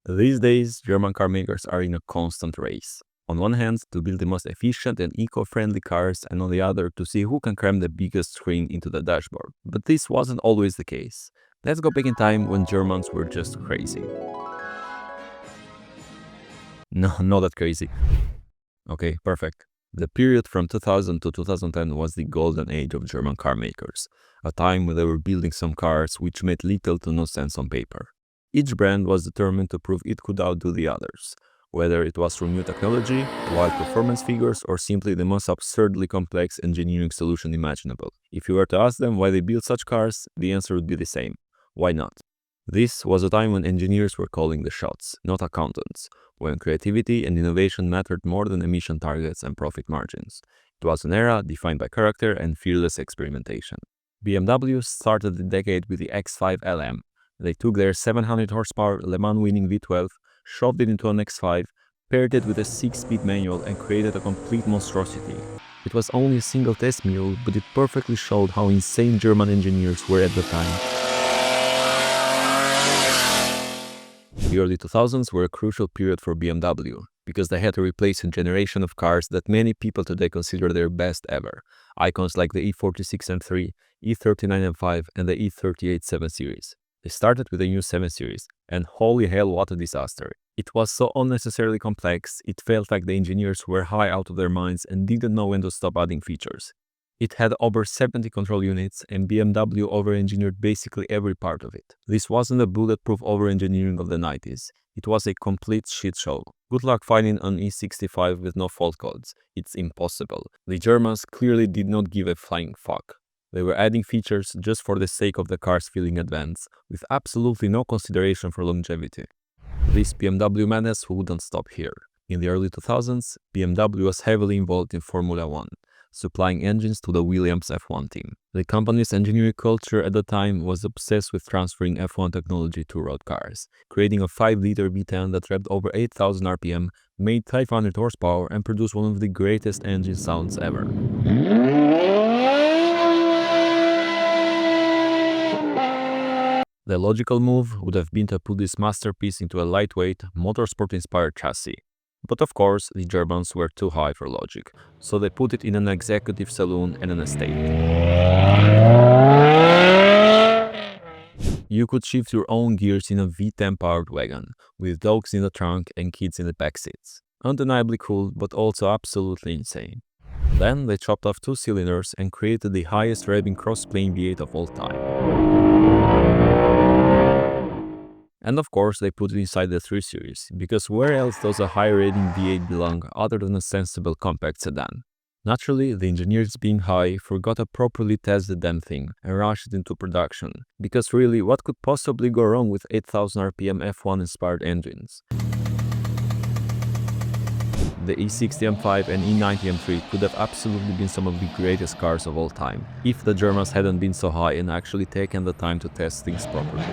These days, German car makers are in a constant race. On one hand, to build the most efficient and eco-friendly cars, and on the other, to see who can cram the biggest screen into the dashboard. But this wasn't always the case. Let's go back in time when Germans were just crazy. No, not that crazy. Okay, perfect. The period from 2000 to 2010 was the golden age of German car makers, a time when they were building some cars which made little to no sense on paper. Each brand was determined to prove it could outdo the others, whether it was through new technology, wild performance figures, or simply the most absurdly complex engineering solution imaginable. If you were to ask them why they built such cars, the answer would be the same. Why not? This was a time when engineers were calling the shots, not accountants, when creativity and innovation mattered more than emission targets and profit margins. It was an era defined by character and fearless experimentation. BMW started the decade with the X5 LM. They took their 700 horsepower Le Mans winning V12, shoved it into an X5, paired it with a 6-speed manual and created a complete monstrosity. It was only a single test mule, but it perfectly showed how insane German engineers were at the time. The early 2000s were a crucial period for BMW, because they had to replace a generation of cars that many people today consider their best ever. Icons like the E46 M3, E39 M5, and the E38 7 Series. They started with the new 7 Series, and holy hell, what a disaster. It was so unnecessarily complex, it felt like the engineers were high out of their minds and didn't know when to stop adding features. It had over 70 control units, and BMW over-engineered basically every part of it. This wasn't a bulletproof over-engineering of the 90s. It was a complete shit show. Good luck finding an E65 with no fault codes. It's impossible. The Germans clearly did not give a flying fuck. They were adding features just for the sake of the cars feeling advanced, with absolutely no consideration for longevity. This BMW madness wouldn't stop here. In the early 2000s, BMW was heavily involved in Formula 1. Supplying engines to the Williams F1 team. The company's engineering culture at the time was obsessed with transferring F1 technology to road cars, creating a 5-liter V10 that revved over 8,000 RPM, made 500 horsepower, and produced one of the greatest engine sounds ever. The logical move would have been to put this masterpiece into a lightweight, motorsport-inspired chassis. But of course, the Germans were too high for logic, so they put it in an executive saloon and an estate. You could shift your own gears in a V10-powered wagon, with dogs in the trunk and kids in the back seats. Undeniably cool, but also absolutely insane. Then they chopped off 2 cylinders and created the highest revving cross-plane V8 of all time. And of course, they put it inside the 3 Series, because where else does a high-rating V8 belong other than a sensible compact sedan? Naturally, the engineers being high forgot to properly test the damn thing and rushed it into production, because really, what could possibly go wrong with 8,000 RPM F1-inspired engines? The E60 M5 and E90 M3 could have absolutely been some of the greatest cars of all time, if the Germans hadn't been so high and actually taken the time to test things properly.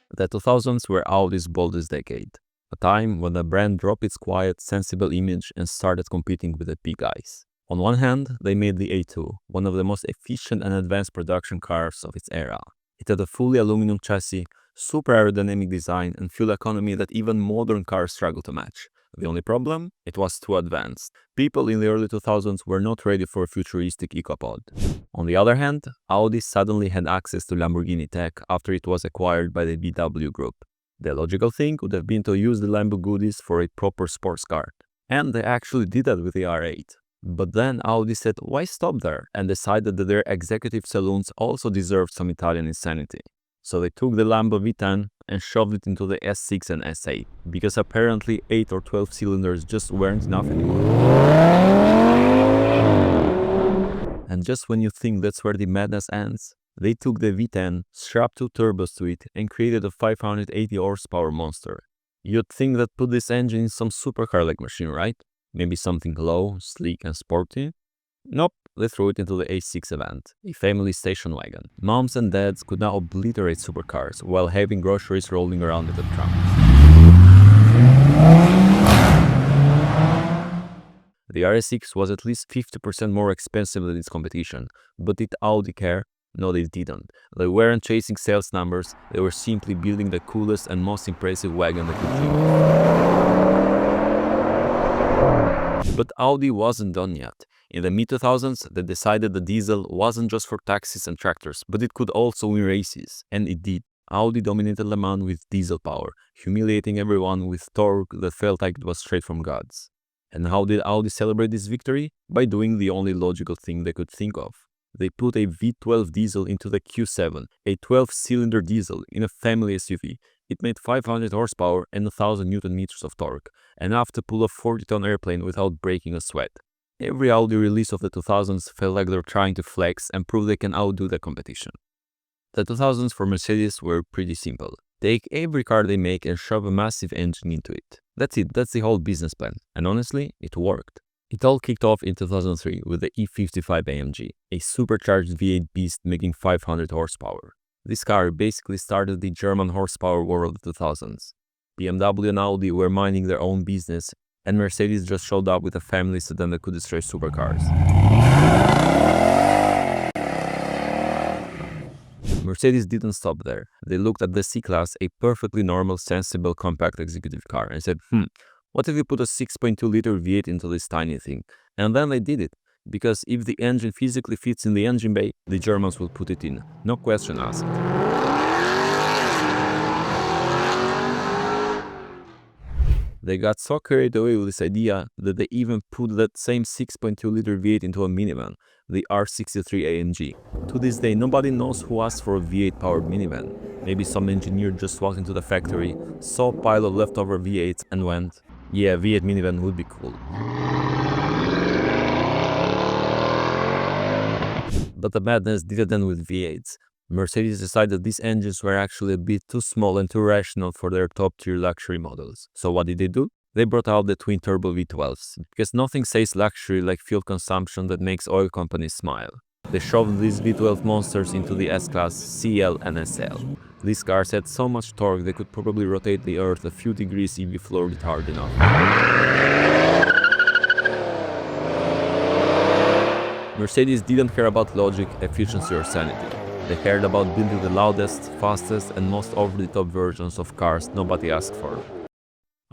The 2000s were Audi's boldest decade, a time when the brand dropped its quiet, sensible image and started competing with the big guys. On one hand, they made the A2, one of the most efficient and advanced production cars of its era. It had a fully aluminum chassis, super aerodynamic design, and fuel economy that even modern cars struggle to match. The only problem? It was too advanced. People in the early 2000s were not ready for a futuristic ecopod. On the other hand, Audi suddenly had access to Lamborghini tech after it was acquired by the VW group. The logical thing would have been to use the Lambo goodies for a proper sports car. And they actually did that with the R8. But then Audi said, why stop there? And decided that their executive saloons also deserved some Italian insanity. So they took the Lambo V10 and shoved it into the S6 and S8, because apparently 8 or 12 cylinders just weren't enough anymore. And just when you think that's where the madness ends, they took the V10, strapped 2 turbos to it, and created a 580 horsepower monster. You'd think that put this engine in some supercar-like machine, right? Maybe something low, sleek, and sporty? Nope, they threw it into the A6 Event, a family station wagon. Moms and dads could now obliterate supercars while having groceries rolling around in the trunk. The RS6 was at least 50% more expensive than its competition, but did Audi care? No, they didn't. They weren't chasing sales numbers, they were simply building the coolest and most impressive wagon they could dream of. But Audi wasn't done yet. In the mid-2000s, they decided the diesel wasn't just for taxis and tractors, but it could also win races. And it did. Audi dominated Le Mans with diesel power, humiliating everyone with torque that felt like it was straight from gods. And how did Audi celebrate this victory? By doing the only logical thing they could think of. They put a V12 diesel into the Q7, a 12-cylinder diesel in a family SUV. It made 500 horsepower and 1000 Newton meters of torque, enough to pull a 40-ton airplane without breaking a sweat. Every Audi release of the 2000s felt like they were trying to flex and prove they can outdo the competition. The 2000s for Mercedes were pretty simple. Take every car they make and shove a massive engine into it. That's it, that's the whole business plan. And honestly, it worked. It all kicked off in 2003 with the E55 AMG, a supercharged V8 beast making 500 horsepower. This car basically started the German horsepower war of the 2000s. BMW and Audi were minding their own business, and Mercedes just showed up with a family sedan that could destroy supercars. Mercedes didn't stop there. They looked at the C-Class, a perfectly normal, sensible, compact executive car, and said, what if we put a 6.2-liter V8 into this tiny thing? And then they did it. Because if the engine physically fits in the engine bay, the Germans will put it in. No question asked. They got so carried away with this idea that they even put that same 6.2-liter V8 into a minivan, the R63 AMG. To this day, nobody knows who asked for a V8-powered minivan. Maybe some engineer just walked into the factory, saw a pile of leftover V8s and went, yeah, V8 minivan would be cool. But the madness didn't end with V8s. Mercedes decided these engines were actually a bit too small and too rational for their top-tier luxury models. So what did they do? They brought out the twin-turbo V12s, because nothing says luxury like fuel consumption that makes oil companies smile. They shoved these V12 monsters into the S-Class, CL and SL. These cars had so much torque they could probably rotate the Earth a few degrees if you floored it hard enough. Mercedes didn't care about logic, efficiency or sanity. They cared about building the loudest, fastest and most over-the-top versions of cars nobody asked for.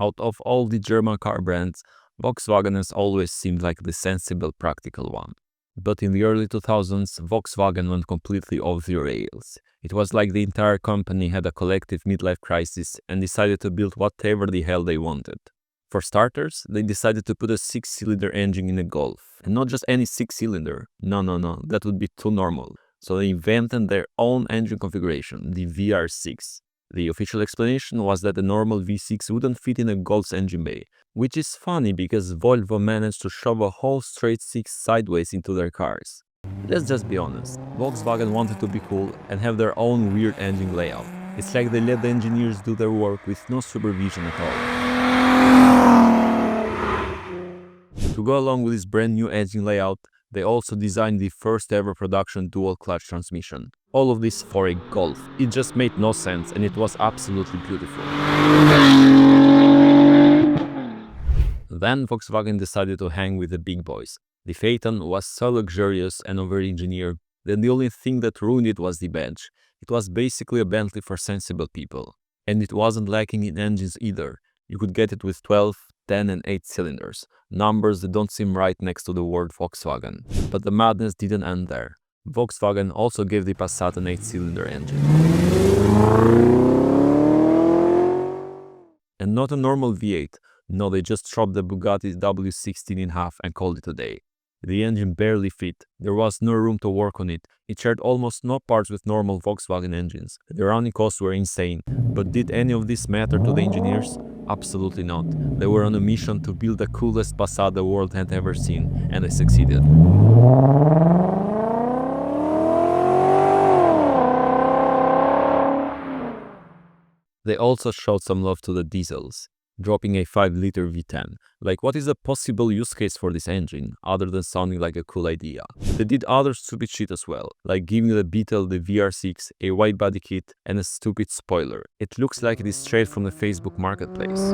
Out of all the German car brands, Volkswagen has always seemed like the sensible, practical one. But in the early 2000s, Volkswagen went completely off the rails. It was like the entire company had a collective midlife crisis and decided to build whatever the hell they wanted. For starters, they decided to put a 6-cylinder engine in a Golf. And not just any 6-cylinder. No, that would be too normal. So they invented their own engine configuration, the VR6. The official explanation was that the normal V6 wouldn't fit in a Golf's engine bay, which is funny because Volvo managed to shove a whole straight 6 sideways into their cars. Let's just be honest, Volkswagen wanted to be cool and have their own weird engine layout. It's like they let the engineers do their work with no supervision at all. To go along with this brand new engine layout, they also designed the first ever production dual-clutch transmission. All of this for a Golf. It just made no sense and it was absolutely beautiful. Then Volkswagen decided to hang with the big boys. The Phaeton was so luxurious and over-engineered that the only thing that ruined it was the badge. It was basically a Bentley for sensible people. And it wasn't lacking in engines either. You could get it with 12, 10 and 8 cylinders, numbers that don't seem right next to the word Volkswagen. But the madness didn't end there. Volkswagen also gave the Passat an 8-cylinder engine. And not a normal V8, no, they just chopped the Bugatti W16 in half and called it a day. The engine barely fit, there was no room to work on it, it shared almost no parts with normal Volkswagen engines. The running costs were insane, but did any of this matter to the engineers? Absolutely not. They were on a mission to build the coolest Passat the world had ever seen, and they succeeded. They also showed some love to the diesels, dropping a 5-liter V10. Like, what is a possible use case for this engine, other than sounding like a cool idea? They did other stupid shit as well, like giving the Beetle the VR6, a wide body kit, and a stupid spoiler. It looks like it is straight from the Facebook marketplace.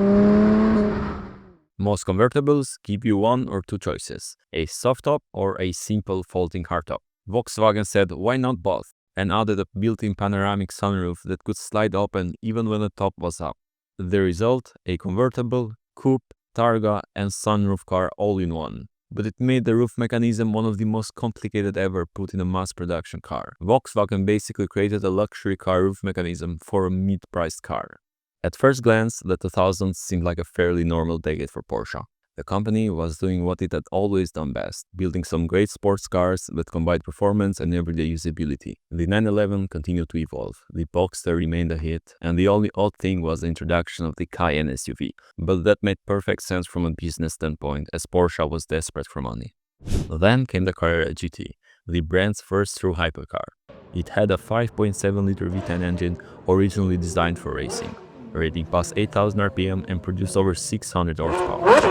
Most convertibles give you one or two choices, a soft top or a simple folding hardtop. Volkswagen said, why not both? and added a built-in panoramic sunroof that could slide open even when the top was up. The result? A convertible, coupe, targa, and sunroof car all in one. But it made the roof mechanism one of the most complicated ever put in a mass production car. Volkswagen basically created a luxury car roof mechanism for a mid-priced car. At first glance, the 2000s seemed like a fairly normal decade for Porsche. The company was doing what it had always done best, building some great sports cars that combined performance and everyday usability. The 911 continued to evolve, the Boxster remained a hit, and the only odd thing was the introduction of the Cayenne SUV. But that made perfect sense from a business standpoint, as Porsche was desperate for money. Then came the Carrera GT, the brand's first true hypercar. It had a 5.7-liter V10 engine originally designed for racing, rating past 8,000 RPM and produced over 600 horsepower.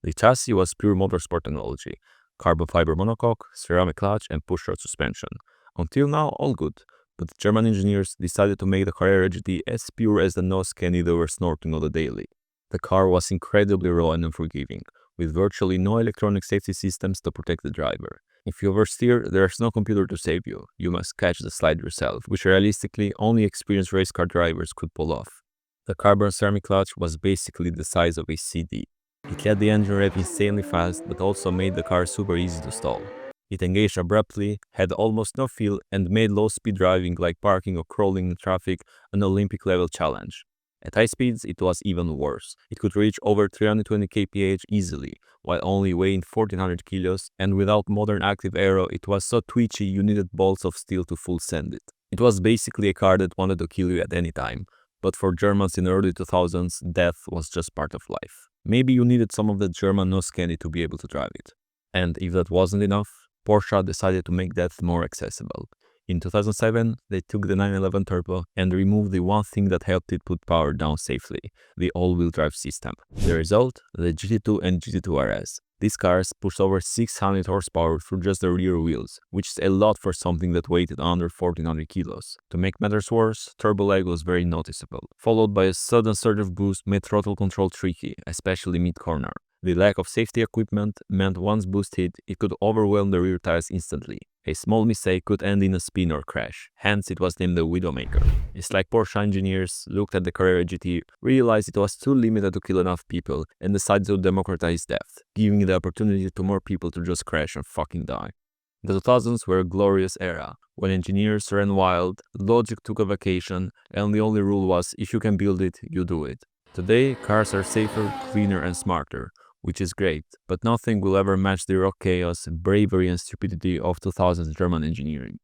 The chassis was pure motorsport technology, carbon fiber monocoque, ceramic clutch, and push-rod suspension. Until now, all good, but the German engineers decided to make the Carrera GT as pure as the nose candy they were snorting on the daily. The car was incredibly raw and unforgiving, with virtually no electronic safety systems to protect the driver. If you oversteer, there's no computer to save you. You must catch the slide yourself, which realistically only experienced race car drivers could pull off. The carbon ceramic clutch was basically the size of a CD. It let the engine rev insanely fast, but also made the car super easy to stall. It engaged abruptly, had almost no feel, and made low-speed driving like parking or crawling in traffic an Olympic-level challenge. At high speeds, it was even worse. It could reach over 320 kph easily, while only weighing 1400 kilos, and without modern active aero, it was so twitchy you needed bolts of steel to full send it. It was basically a car that wanted to kill you at any time. But for Germans in the early 2000s, death was just part of life. Maybe you needed some of that German nose candy to be able to drive it. And if that wasn't enough, Porsche decided to make death more accessible. In 2007, they took the 911 Turbo and removed the one thing that helped it put power down safely, the all-wheel drive system. The result? The GT2 and GT2 RS. These cars pushed over 600 horsepower through just the rear wheels, which is a lot for something that weighed under 1400 kilos. To make matters worse, turbo lag was very noticeable, followed by a sudden surge of boost made throttle control tricky, especially mid-corner. The lack of safety equipment meant once boost hit, it could overwhelm the rear tires instantly. A small mistake could end in a spin or crash, hence it was named the Widowmaker. It's like Porsche engineers looked at the Carrera GT, realized it was too limited to kill enough people, and decided to democratize death, giving the opportunity to more people to just crash and fucking die. The 2000s were a glorious era, when engineers ran wild, logic took a vacation, and the only rule was if you can build it, you do it. Today, cars are safer, cleaner, and smarter, which is great, but nothing will ever match the raw chaos, bravery, and stupidity of 2000s German engineering.